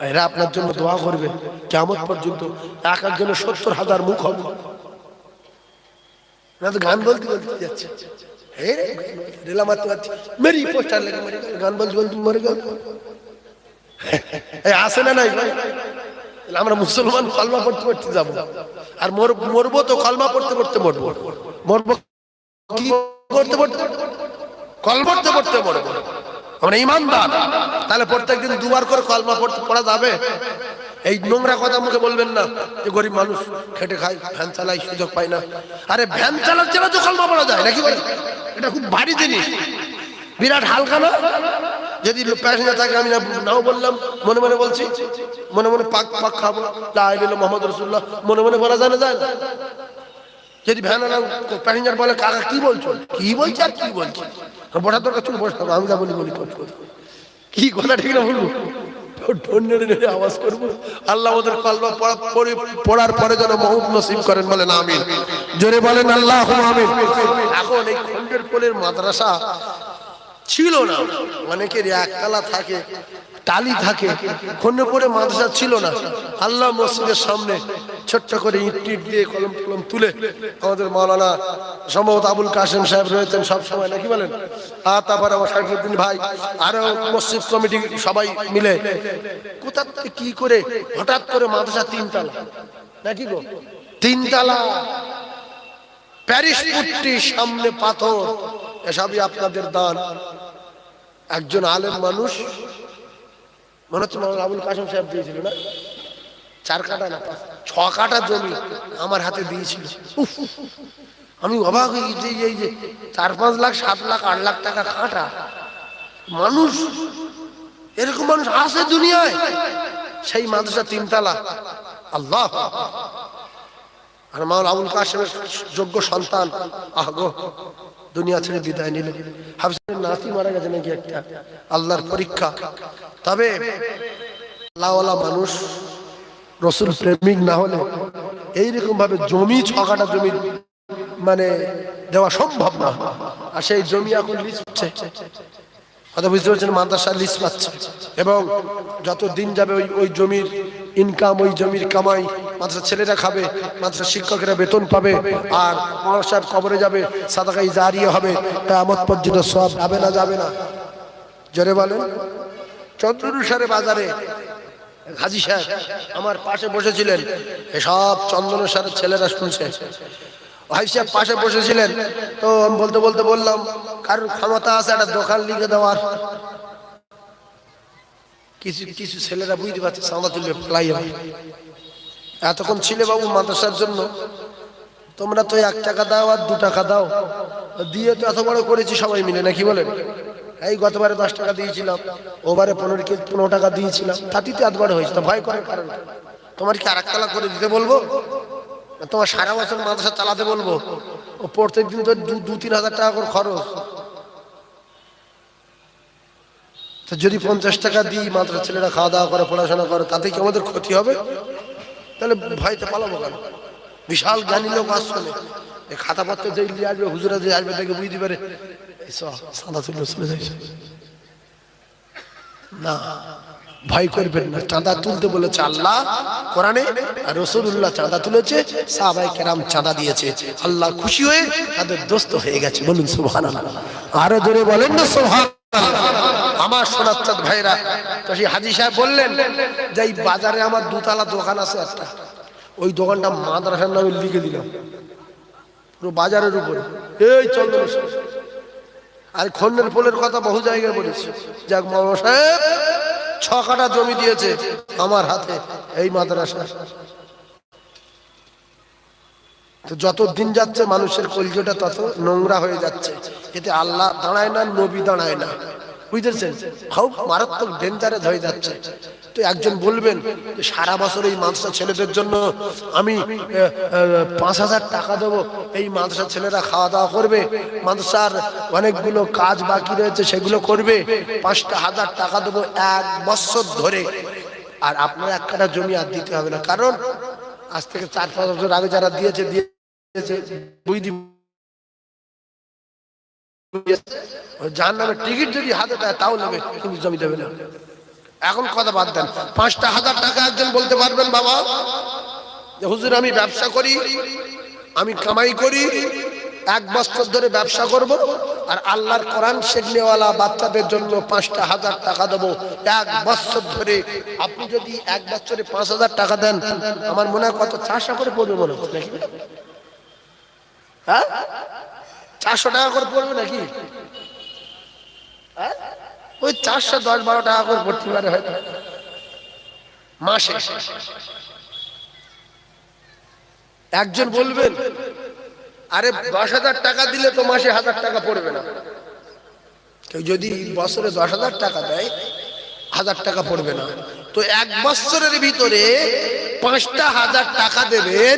এরা আপনার জন্য দোয়া করবে কিয়ামত পর্যন্ত। এক একজনের 70,000 মুখ হবে। না তো গান বলতে বলতে যাচ্ছে, রেলা মারতে মারতে মেরি পোস্টার লেগে মরে গেল, গান বলতে বলতে মরে গেল। আসে না নাই ভাই? আমরা মুসলমান কলমা পড়তে পড়তে যাবো, আর মরবো তো কলমা পড়তে পড়তে মরবো। মরবো কি করতে পড়তে? কলমা পড়তে পড়তে মরবো। আমরা ইমানদার, তাহলে প্রত্যেকদিন দুবার করে কলমা পড়া যাবে? এই নোংরা কথা মুখে বলবেন না যে গরিব মানুষ, খেটে খাই, ভ্যান চালাই, সুযোগ পাই না। আরে ভ্যান চালার জন্য তো কলমা পড়া যায় নাকি বলে? এটা খুব ভারী জিনিস, বিরাট হালকা না। যদি প্যাসেঞ্জার থাকে, আমি নাও বললাম, মনে মনে বলছি, মনে মনে পাক পাক খাবো লা ইলাহা ইল্লাল্লাহ মুহাম্মাদুর রাসূলুল্লাহ, মনে মনে বলা যায় না? যায় না। যদি ভ্যান প্যাসেঞ্জার বলে কাকা কি বলছো, কি বলছি আর কি বলছি, বসার দরকার চুল বসতে হবে, আমি যা বলি বলি, কি কথা ঠিক না বলবো, আওয়াজ করবো। আল্লাহ আমাদের কলমা পড়ার পরে যেন মহৎ নসিব করেন, বলেন আমিন। জোরে বলেন আল্লাহুম্মা আমিন। এখন এই খন্ডের কোলের মাদ্রাসা ছিল না, অনেকের একতলা থাকে, টালি থাকে, খন্ডেরপুরে মাদ্রাসা ছিল না। আল্লাহ মসজিদের সামনে ছোট্ট করে ইট টিট দিয়ে কলম টলম তুলে আমাদের মাওলানা সম্ভবত আবুল কাসেম সাহেব রয়েছেন সব সময়, নাকি বলেন? আর তারপরে আমার সাইফুদ্দিন ভাই, আরো মসজিদ কমিটি সবাই মিলে কোথা থেকে কি করে হঠাৎ করে মাদ্রাসা 3 তলা, নাকি গো? 3 তলা, প্যারিস পুট্টি, সামনে পাথর, এসবই আপনাদের দান। একজন আলেম মানুষ, মনে হচ্ছে আবুল কাসেম সাহেব দিয়েছিল না, 4 কাঠা না 6 কাঠা জমি আমার হাতে দিয়েছিল। আমি অবাক হয়ে গেছি, এই যে 4-5 লাখ 7 লাখ 8 লাখ টাকা কাঠা, মানুষ এরকম মানুষ আছে দুনিয়ায়? সেই মাদ্রাসা 3 তলা, আল্লাহ। আর মাওলানা আবুল কাসেমের যোগ্য সন্তান আহগো দুনিয়া ছেড়ে বিদায় নিলেন। হাফিজের নাতি মারা গেছে নাকি একটা, আল্লাহর পরীক্ষা। তবে আল্লাহওয়ালা মানুষ, রসুল প্রেমিক না হলে এইরকম ভাবে জমি 6 কাঠা জমি মানে দেওয়া সম্ভব না। আর সেই জমি এখন লিজ হচ্ছে, কথা বুঝতে পারছেন? মাদ্রাসা লিজ পাচ্ছে, এবং যত দিন যাবে ওই জমির ইনকাম, ওই জমির কামাই মাদ্রাসার ছেলেরা খাবে, মাদ্রাসার শিক্ষকেরা বেতন পাবে, আর মাওলানা সাহেব কবরে যাবে, সাদাকায়ে জারিয়া হবে, কিয়ামত পর্যন্ত সব যাবে না? যাবে না? জোরে বলেন। চন্দ্রনুসারে বাজারে হাজী সাহেব আমার পাশে বসেছিলেন, এসব চন্দনেশ্বরের ছেলেরা শুনছে। হাজী সাহেব পাশে বসেছিলেন, তো আমি বলতে বলতে বললাম, কারোর ক্ষমতা আছে একটা দোকান লিখে দেওয়ার? কিছু কিছু ছেলেরা বুঝতে পারছে চাঁদা তুলবে, পালাই হবে। এতক্ষণ ছিলে বাবু মাদ্রাসার জন্য, তোমরা তো 1 টাকা দাও আর 2 টাকা দাও, দিয়ে তো এত বড় করেছি সবাই মিলে, নাকি বলেন? এই গতবারে 10 টাকা দিয়েছিলাম, ওবারে 15 টাকা দিয়েছিলাম, তাতেই এত বড় হয়েছে। তো ভয় করার কারণ, তোমার কি 1 তলা করে দিতে বলবো? তোমার সারা বছর মাদ্রাসা চালাতে বলবো? ও প্রত্যেকদিন তো 2-3 হাজার টাকা করে খরচ। তো যদি 50 টাকা দিই, মাদ্রাসা ছেলেরা খাওয়া দাওয়া করে, পড়াশোনা করে, তাতে কি আমাদের ক্ষতি হবে? তাহলে ভয়তে পালাবো কেন? বিশাল জ্ঞানী লোক আসছে, এই খাতাপত্র যে আসবে, হুজুরা যে আসবে, তাকে বুঝতে পারে চাঁদা তুলে চলে যায় না। ভয় করবেন না, চাঁদা তুলতে বলেছে আল্লাহ কোরআনে, আর রাসূলুল্লাহ চাঁদা তুলেছে, সাহাবায়ে কেরাম চাঁদা দিয়েছে, আল্লাহ খুশি হয়ে তাদের দোস্ত হয়ে গেছে। বলুন সুবহানাল্লাহ। আরো জোরে বলেন না সুবহানাল্লাহ। আমার সোনার চাঁদ ভাইরা, তো সেই হাজী সাহেব বললেন যে এই বাজারে আমার 2 তলা দোকান আছে একটা, ওই দোকানটা মাদ্রাসার নামে লিখে দিলাম, পুরো বাজারের উপরে, এই চন্দ্রনেশ্বর। আর খন্ডের পোলের কথা বহু জায়গায় বলেছি। যাক, মাওলানা সাহেব 6 কাঠা জমি দিয়েছে আমার হাতে এই মাদ্রাসা। তো যত দিন যাচ্ছে মানুষের কলজটা তত নোংরা হয়ে যাচ্ছে, এতে আল্লাহ দাঁড়ায় না, নবী দাঁড়ায় না, বুঝতেছেন? খুব মারাত্মক ডেঞ্জারাস হয়ে যাচ্ছে। তো একজন বলবেন সারা বছর এই মাদ্রাসা ছেলেদের জন্য আমি 5,000 টাকা দেবো, এই মাদ্রাসা ছেলেরা খাওয়া দাওয়া করবে, মাদ্রাসার অনেকগুলো কাজ বাকি রয়েছে সেগুলো করবে, 5,000 টাকা দেবো 1 বছর ধরে, আর আপনার এক কাঠা জমি আর দিতে হবে না, কারণ আজ থেকে 4-5 বছর আগে যারা দিয়েছে জাহান্নামের টিকিট যদি হাতে দেয় তাও নেবে, কিন্তু জমি দেবে না। এখন কথা বাদ দেন, 5,000 টাকা একজন বলতে পারবেন বাবা যে হুজুর আমি ব্যবসা করি, আমি কামাই করি, 1 বছর ধরে ব্যবসা করব, আর আল্লাহর কোরআন শিখনেওয়ালা বাচ্চাদের জন্য 5,000 টাকা দেবো 1 বছর ধরে। আপনি যদি 1 বছরে 5,000 টাকা দেন, আমার মনে হয় কত 400 করে পড়বে মনে হচ্ছে নাকি? হ্যাঁ, 400 টাকা করে পড়বে নাকি? হ্যাঁ, ওই 410-12 টাকা করে পড়তে পারে হয়তো মাসে। একজন বলবেন আরে 10,000 টাকা দিলে তো মাসে 1,000 টাকা পড়বে না। কেউ যদি বছরে 10,000 টাকা দেয়, 1,000 টাকা পড়বে না। তো 1 বছরের ভিতরে 5,000 টাকা দেবেন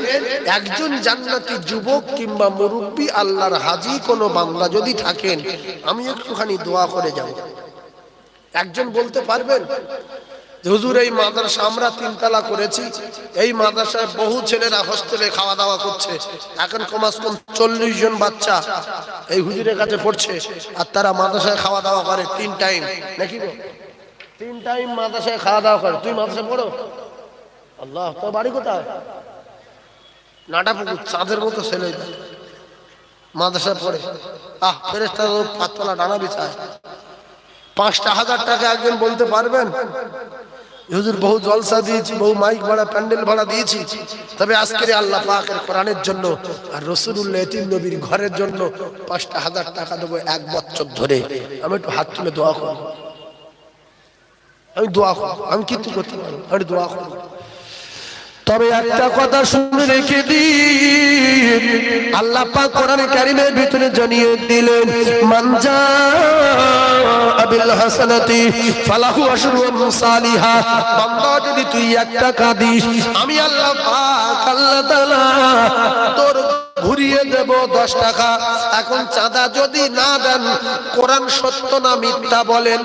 একজন জান্নাতি যুবক কিংবা মুরব্বী আল্লাহর হাজী কোনো বান্দা যদি থাকেন, আমি একটুখানি দোয়া করে যাব। একজন বলতে পারবেন হুজুর এই মাদ্রাসা আমরা 3 তলা করেছি, এই মাদ্রাসায় বহু ছেলেরা হোস্টেলে খাওয়া দাওয়া করছে, এখন কমাস কম 40 জন বাচ্চা এই হুজুরের কাছে পড়ছে, আর তারা মাদ্রাসায় খাওয়া দাওয়া করে 3 টাইম নাকি? 3 টাইম মাদ্রাসায় খাওয়া দাওয়া করে। তুই মাদ্রাসায় পড়ো? আল্লাহ, তোর বাড়ি কোথায়? নাটাপুকুর, চাঁদের মতো ছেলে মাদ্রাসায় পড়ে, ফেরেশতা 5 তলা ডানা বিছায়। 5,000 টাকা একজন বলতে পারবেন হুজুর বহু জলসা দিয়েছি, বহু মাইক ভাড়া, প্যান্ডেল ভাড়া দিয়েছি, তবে আজকের আল্লাহ পাকের কোরআনের জন্য আর রাসূলুল্লাহ এতিম নবীর ঘরের জন্য 5,000 টাকা দেবো 1 বছর ধরে। আমি একটু হাত তুলে দোয়া করব, আমি দোয়া করব, আমি কিছু করতে পারবো, আমি দোয়া করব। তবে একটা কথা শুনে রেখে দিন, আল্লাহ পাক কোরআনে কারীমের ভিতরে জানিয়ে দিলেন মান জাআ বিল হাসানাতি ফালাহু আশরু আমসালিহা। বান্দা যদি তুই 1 টাকা দিস, আমি আল্লাহ পাক আল্লাহ তাআলা তোর ঘুরিয়ে দেব 10 টাকা। এখন চাঁদা যদি না দেন, কোরআন সত্য না মিথ্যা বলেন?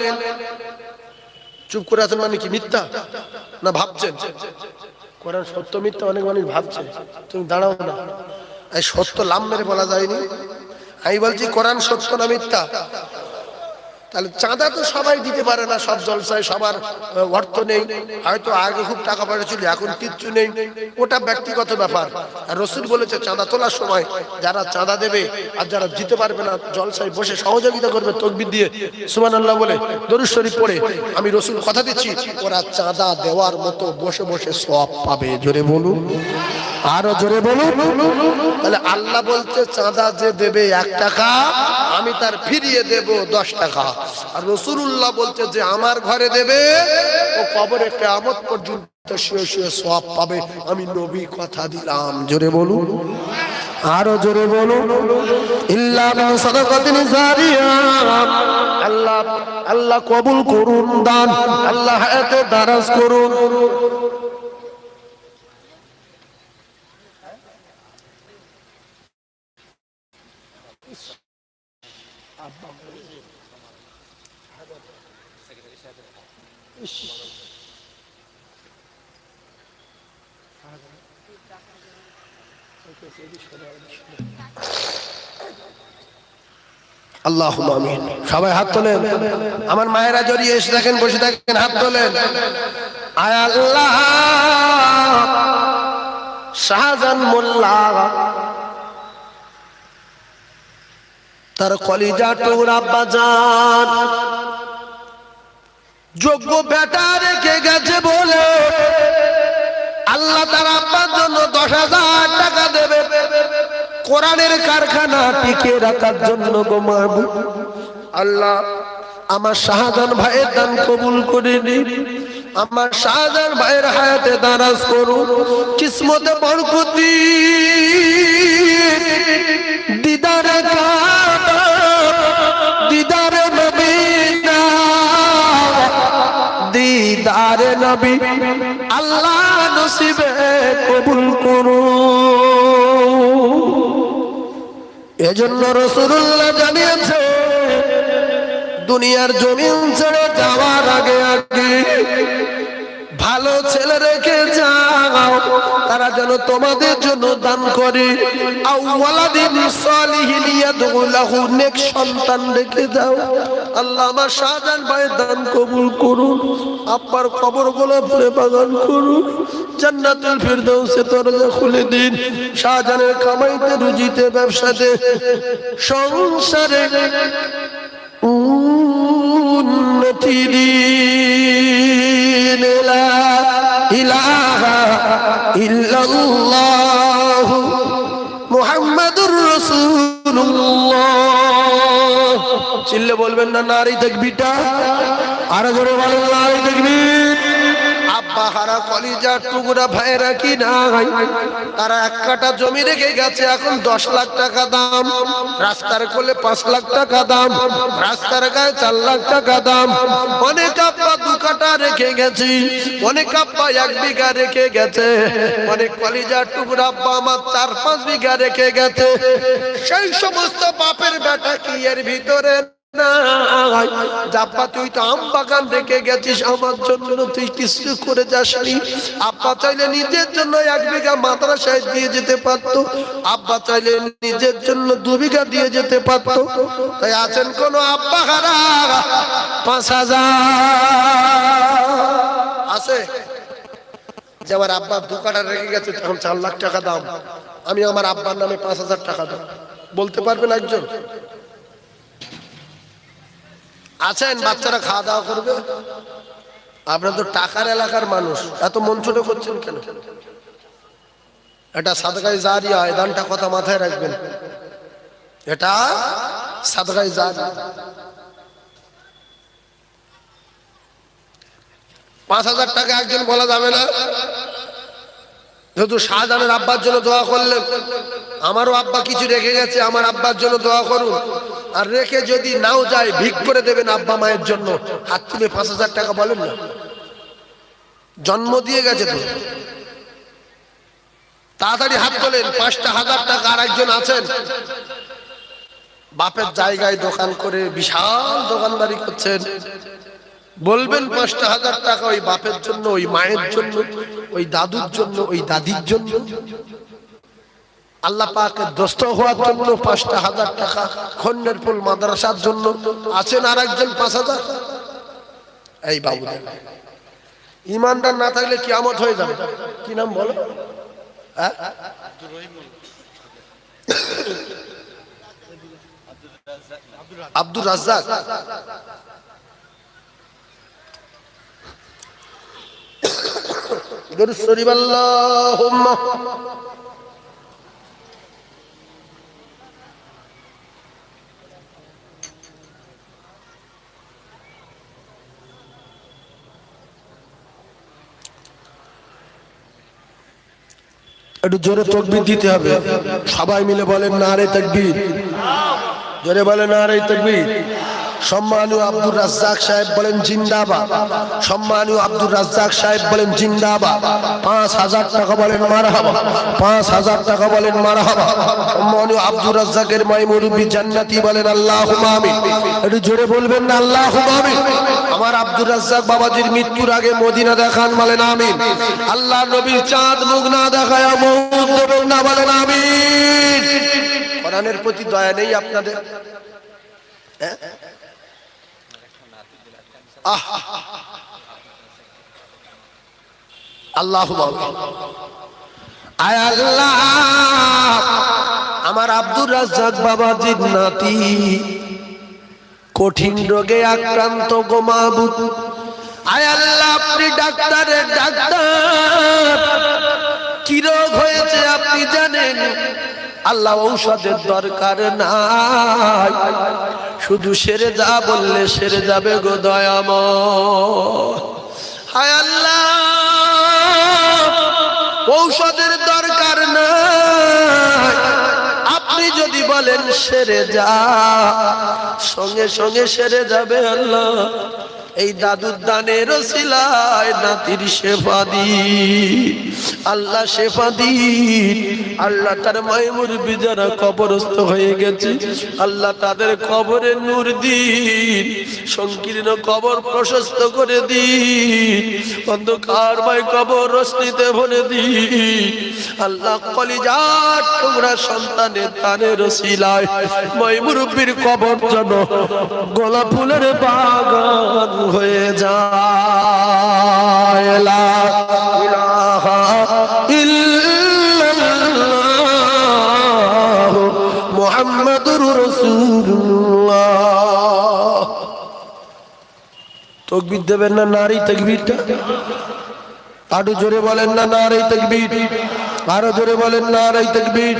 চুপ করে আছেন মানে কি মিথ্যা না ভাবছেন? কোরআন সত্য মিথ্যা অনেক মানুষ ভাবছে, তুমি দাঁড়াও না, এই সত্য লাম মেরে বলা যায়নি। আমি বলছি কোরআন সত্য না মিথ্যা? তাহলে চাঁদা তো সবাই দিতে পারে না, সব জলসায় সবার অর্থ নেই, হয়তো আগে খুব টাকা পয়সা ছিল এখন কিচ্ছু নেই, ওটা ব্যক্তিগত ব্যাপার। আর রাসূল বলেছে চাঁদা তোলার সময় যারা চাঁদা দেবে আর যারা দিতে পারবে না জলসায় বসে সহযোগিতা করবে তাকবীর দিয়ে সুবহানাল্লাহ বলে দরুদ শরীফ পড়ে, আমি রাসূল কথা দিচ্ছি ওরা চাঁদা দেওয়ার মতো বসে বসে সওয়াব পাবে। জোরে বলুন, আরো জোরে বলুন। তাহলে আল্লাহ বলতে চাঁদা যে দেবে 1 টাকা, আমি তার ফিরিয়ে দেব 10 টাকা। আর রাসূলুল্লাহ বলতে যে আমার ঘরে দেবে ও কবরে কিয়ামত পর্যন্ত শুয়ে শুয়ে সওয়াব পাবে, আমি নবী কথা দিলাম। জোরে বলুন, আরো জোরে বলুন। ইল্লা মিন সাদাকাতিন জারিয়া। আল্লাহ আল্লাহ কবুল করুন দান, আল্লাহ হায়াতে দারাজ করুন। আল্লাহুম্মা আমিন। সবাই হাত তোলেন, আমার মায়েরা জড়িয়ে এসে থাকেন, বসে থাকেন, হাত তোলেন। আয় আল্লাহ, শাহজাহান মোল্লা তার কলিজা টুকরা বাজান যোগ্য বেটা রেখে গেছে বলে আল্লাহ তার আব্বার জন্য 10,000 টাকা দেবে কোরআনের কারখানা টিকে রাখার জন্য। গো মাহবুব আল্লাহ, আমার শাহজাহান ভাইয়ের দান কবুল করে নিন। আমার শাহজাহান ভাইয়ের হায়াতে দারাজ করুন, কিসমতে বরকতি দিদারে কাবা দিদারে মদিনা দিদারে নবী আল্লাহ নসিবে কবুল করুন। এজন্য রাসূলুল্লাহ জানিয়েছে দুনিয়ার জমিন ছেড়ে যাওয়ার আগে আগে ভালো ছেলে রেখে যাও, তারা যেন তোমাদের জন্য দান করে। আওয়ালাদিন সালিহিন ইয়াদউলাহু, নেক সন্তান রেখে যাও। আল্লাহ আমার শাহজাহান ভাইয়ের দান কবুল করুন, আব্বার কবর গোলাপে বাগান করুন, জান্নাতুল ফিরদাউসে দরজা খুলে দিন। শাহজাহানের কামাইতে রুজিতে ব্যবসাতে সংসারে উন্নতি দিন। লা ইলাহা ইল্লাল্লাহ মুহাম্মাদুর রাসূলুল্লাহ। চিল্লে বলবেন না নারী তাকবীরটা, আর জোরে বলেন নারী তাকবীর। আব্বা হারা কলিজার টুকরা ভাইরা কি নাই, তারা এক কাঠা জমি রেখে গেছে, এখন 10 লাখ টাকা দাম, রাস্তার কোলে 5 লাখ টাকা দাম, রাস্তার গায়ে 4 লাখ টাকা দাম। অনেক আব্বা 2 কাঠা রেখে গেছি, অনেক আব্বা 1 বিঘা রেখে গেছে, অনেক কলিজার টুকরা আব্বা আমার 4-5 বিঘা রেখে গেছে। সেই সমস্ত বাপের বেটা কি এর ভিতরে আব্বা তুই তো আম বাগান রেখে গেছিস, আমার জন্য তুই কিছু করে যাসনি। আব্বা চাইলে নিজের জন্য 1 বিঘা মাদ্রাসায় দিয়ে যেতে পারতো, আব্বা চাইলে নিজের জন্য 2 বিঘা দিয়ে যেতে পারতো। তাই আছেন কোন আব্বা হারা 5,000 আছে যে আমার আব্বা 2 কাঠা রেখে গেছে, তখন 4 লাখ টাকা দাম, আমি আমার আব্বার নামে 5,000 টাকা দাম। বলতে পারবেন একজন? আছেন? বাচ্চারা খাওয়া দাওয়া করবে। আপনারা তো টাকার এলাকার মানুষ, এত মন ছোট করছেন কেন? এটা সাদকায়ে জারিয়া, এই দানটা কথা মাথায় রাখবেন, এটা সাদকায়ে জারিয়া। 5,000 টাকা একজন বলা যাবে না। যেহেতু শাহজাহানের আব্বার জন্য দোয়া করলেন, আমারও আব্বা কিছু রেখে গেছে, আমার আব্বার জন্য দোয়া করুন। আর রেখে যদি নাও যায় ভিক করে দেবেন আব্বা মায়ের জন্য। হাত তুলে 5,000 টাকা বলেন না, জন্ম দিয়ে গেছে তো। তাড়াতাড়ি হাত তোলেন। 5টা 1000 টাকা। আর একজন আছেন বাপের জায়গায় দোকান করে বিশাল দোকানদারি করছেন, বলবেন 5টা 1000 টাকা ওই বাপের জন্য, ওই মায়ের জন্য, ওই দাদুর জন্য, ওই দাদির জন্য, আল্লাহ পাকের দোস্ত হওয়ার জন্য 5টা 1000 টাকা, খন্ডেরপুল মাদ্রাসার জন্য। আছেন আর একজন 5,000। এই বাবু ইমানদার না থাকলে কিয়ামত হয়ে যাবে। কি নাম বলো? আব্দুর রাজ্জাক। দরুদ শরীফ আল্লাহুম্মা। একটু জোরে তাকবীর দিতে হবে, সবাই মিলে বলেন নারে তাকবীর, জোরে বলেন নারে তাকবীর। সম্মানীয় আব্দুর রাজ্জাক সাহেব বলেন জিন্দাবাদ, সম্মানীয় আব্দুর রাজ্জাক সাহেব বলেন জিন্দাবাদ। 5,000 টাকা বলেন মারহাবা, 5,000 টাকা বলেন মারহাবা। সম্মানীয় আব্দুর রাজ্জাকের মাই মুরব্বি জান্নাতি বলেন আল্লাহুম্মা আমিন। একটু জোরে বলবেন না আল্লাহুম্মা আমিন। আমার আব্দুর রাজ্জাক বাবাজির মৃত্যুর আগে মদিনা দেখান বলেন আমিন। আল্লাহ নবীর চাঁদ মুখ না দেখায় মউত দেবেন না বলেন আমিন। কোরআনের প্রতি দয়া নেই আপনাদের? আল্লাহ আয় আল্লাহ, আমার আব্দুর রাজ্জাক বাবাজির নাতি কঠিন রোগে আক্রান্ত গো মাবুদ। আয় আল্লাহ, আপনি ডাক্তারের ডাক্তার, কি রোগ হয়েছে আপনি জানেন। আল্লাহ ঔষধের দরকার নাই, শুধু সেরে যা বললে সেরে যাবে গো দয়াময়। হায় আল্লাহ, ঔষধের দরকার নাই, আপনি যদি বলেন সেরে যা, সঙ্গে সঙ্গে সেরে যাবে আল্লাহ। এই দাদুর দানের ওসিলায় নাতির শেফা দিন আল্লাহ, শেফা দিন আল্লাহ। তার মায়ের মুরব্বি যারা কবরস্থ হয়ে গেছে আল্লাহ, তাদের কবরে নূর দিন, সংকীর্ণ কবর প্রশস্ত করে দিন, অন্ধকার মাই কবর রশ্মিতে ভরে দিন আল্লাহ। কলিজার টুকরা সন্তানের দানের ওসিলায় মায়ের মুরব্বির কবর যেন গোলাপ ফুলের বাগান হয়ে যায়। লা ইলাহা ইল্লাল্লাহু মুহাম্মাদুর রাসূলুল্লাহ। তাকবীর দেবেন না? নারী তাকবীরটা আরো জোরে বলেন না, নারী তাকবীর আরো জোরে বলেন, নারী তাকবীর।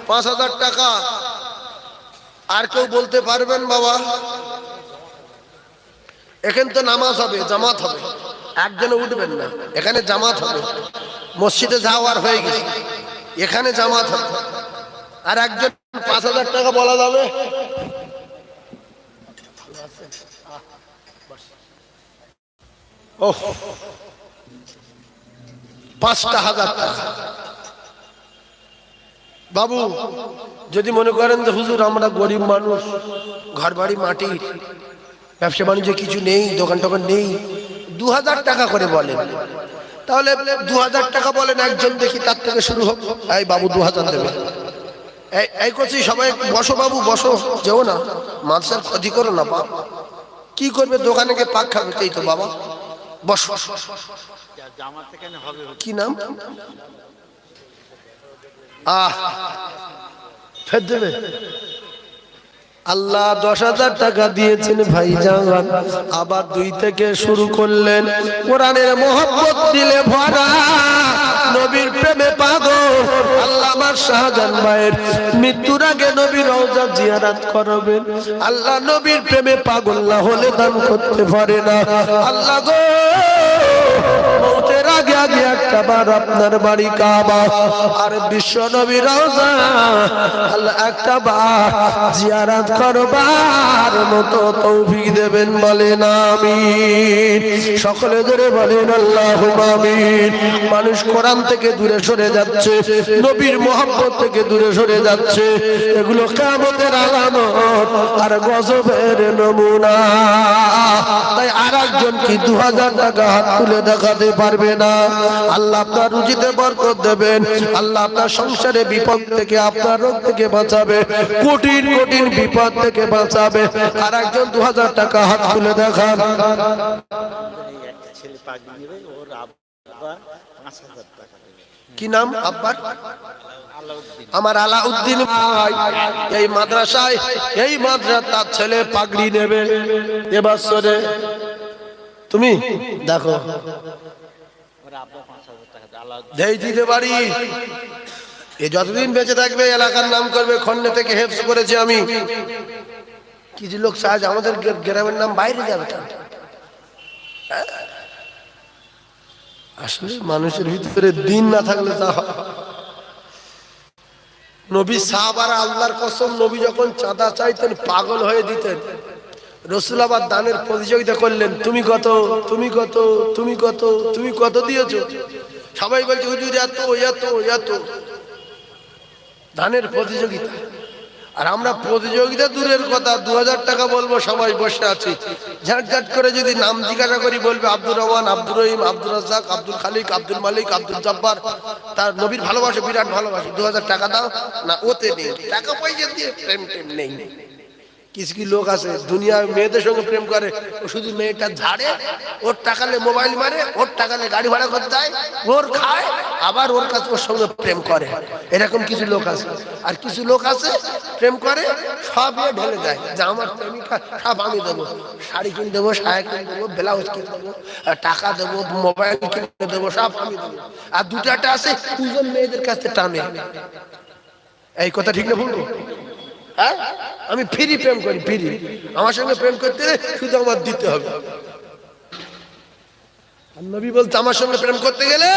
5000 টাকা আর কেউ বলতে পারবেন বাবা? এখানে তো নামাজ হবে, জামাত হবে, একজনে উঠবেন না, এখানে জামাত হবে। মসজিদে যাওয়ার হয়ে গেছে, এখানে জামাত হবে। আর একজন 5000 টাকা বলা যাবে? ও 5000 টাকা বাবু। যদি মনে করেন যে হুজুর আমরা গরিব মানুষ, ঘর বাড়ি মাটি, ব্যবসা বাণিজ্য কিছু নেই, দোকান টোকান নেই, 2000 টাকা করে বলেন, তাহলে 2000 টাকা বলেন একজন, দেখি তার থেকে শুরু হোক। এই বাবু 2000 দেবে। এই করছি সবাই, বসো বাবু বসো, যেও না, মাদ্রাসার ক্ষতি করো না বাপ। কি করবে? দোকানে গিয়ে পাক খাবে, তাই তো বাবা, বসো। কি নাম? ফের দেবে। আল্লাহ 10,000 টাকা দিয়েছেন ভাইজান, আবার 2 থেকে শুরু করলেন। কোরআনের মোহব্বত দিলে ভরা, নবীর প্রেমে পাগল। আল্লাহ আমার শাহজাহান ভাইয়ের মৃত্যুর আগে নবীর রওজা জিয়ারত করবেন। আল্লাহ নবীর প্রেমে পাগল না হলে দান করতে পারে না। আল্লাহ গো, মৌতের আগে আগে একটা বার আপনার বাড়ি কাবা আর বিশ্ব নবীর রওজা আল্লাহ একটা বার জিয়ারত করবার মতো তৌফিক দেবেন, বলেন আমিন। সকলে ধরে বলেন আল্লাহুম্মা আমিন। মানুষ কোরআন থেকে দূরে সরে যাচ্ছে, নবীর মহব্বত থেকে দূরে সরে যাচ্ছে, এগুলো কিয়ামতের আলামত আর গজবের নমুনা। তাই আরেকজন কি 2000 টাকা হাত তুলে দেখাতে পারবে না? আল্লাহ আপনার রুজিতে বরকত দেবেন, আল্লাহ আপনার সংসারে বিপদ থেকে, আপনার রোগ থেকে বাঁচাবে, কঠিন কঠিন বিপদ থেকে বাঁচাবে। আর একজন 2000 টাকা হাত তুলে দেখান। কি নাম আব্বার? আমার আলাউদ্দিন ভাই। এই মাদ্রাসায়, এই মাদ্রাসা তার ছেলে পাগড়ি নেবে এবছরে। তুমি দেখো দিতে পারি, এ যতদিন বেঁচে থাকবে এলাকার নাম করবে। খন্ডে থেকে হেফজ করেছি আমি। কিছু লোক চায় আমাদের গ্রামের নাম বাইরে যাবে। আসলে মানুষের ভিতরে দিন না থাকলে তা হয়। নবী সাহাবারা আল্লাহর কসম, নবী যখন চাঁদা চাইতেন পাগল হয়ে দিতেন। রাসূল আবার দানের প্রতিযোগিতা করলেন, তুমি কত, তুমি কত, তুমি কত, তুমি কত দিয়েছো? সবাই বলছে হুজুর এত এত এত। দানের প্রতিযোগিতা। আর আমরা প্রতিযোগিতা দূরের কথা, 2000 টাকা বলবো, সবাই বসে আছি, ঝাট ঝাট করে যদি নাম জিজ্ঞাসা করি বলবে আব্দুর রহমান, আব্দুর রহিম, আব্দুর রাজ্জাক, আব্দুল খালিক, আব্দুল মালিক, আব্দুল জব্বার। তার নবীর ভালোবাসে, বিরাট ভালোবাসে। 2000 টাকা দাও না, ওতে নেই, টাকা পয়সা দিয়ে প্রেম টেম নেই। কিছু কি লোক আছে দুনিয়ায় মেয়েদের সঙ্গে প্রেম করে, ও শুধু মেয়েটা ঝাড়ে, ওর টাকালে মোবাইল মারে, ওর টাকালে গাড়ি ভাড়া করতে যায়, ওর খায়, আবার ওর কাছে ওর সঙ্গে প্রেম করে। এরকম কিছু লোক আছে। আর কিছু লোক আছে প্রেম করে, সব ঢেলে দেয় যে আমার প্রেমিকা সব আমি দেবো, শাড়ি কিনে দেবো, সায়া কিনে দেবো, ব্লাউজ কিনে দেবো, টাকা দেবো, মোবাইল কিনে দেবো, সব আমি দেবো। আর দুটাটা আছে দুজন মেয়েদের কাছে টানে। এই কথা ঠিক না বলবো? হ্যাঁ, আমি ফ্রি প্রেম করি, ফ্রি। আমার সঙ্গে প্রেম করতে শুধু আমার দিতে হবে। আর নবী বলতে আমার সঙ্গে প্রেম করতে গেলে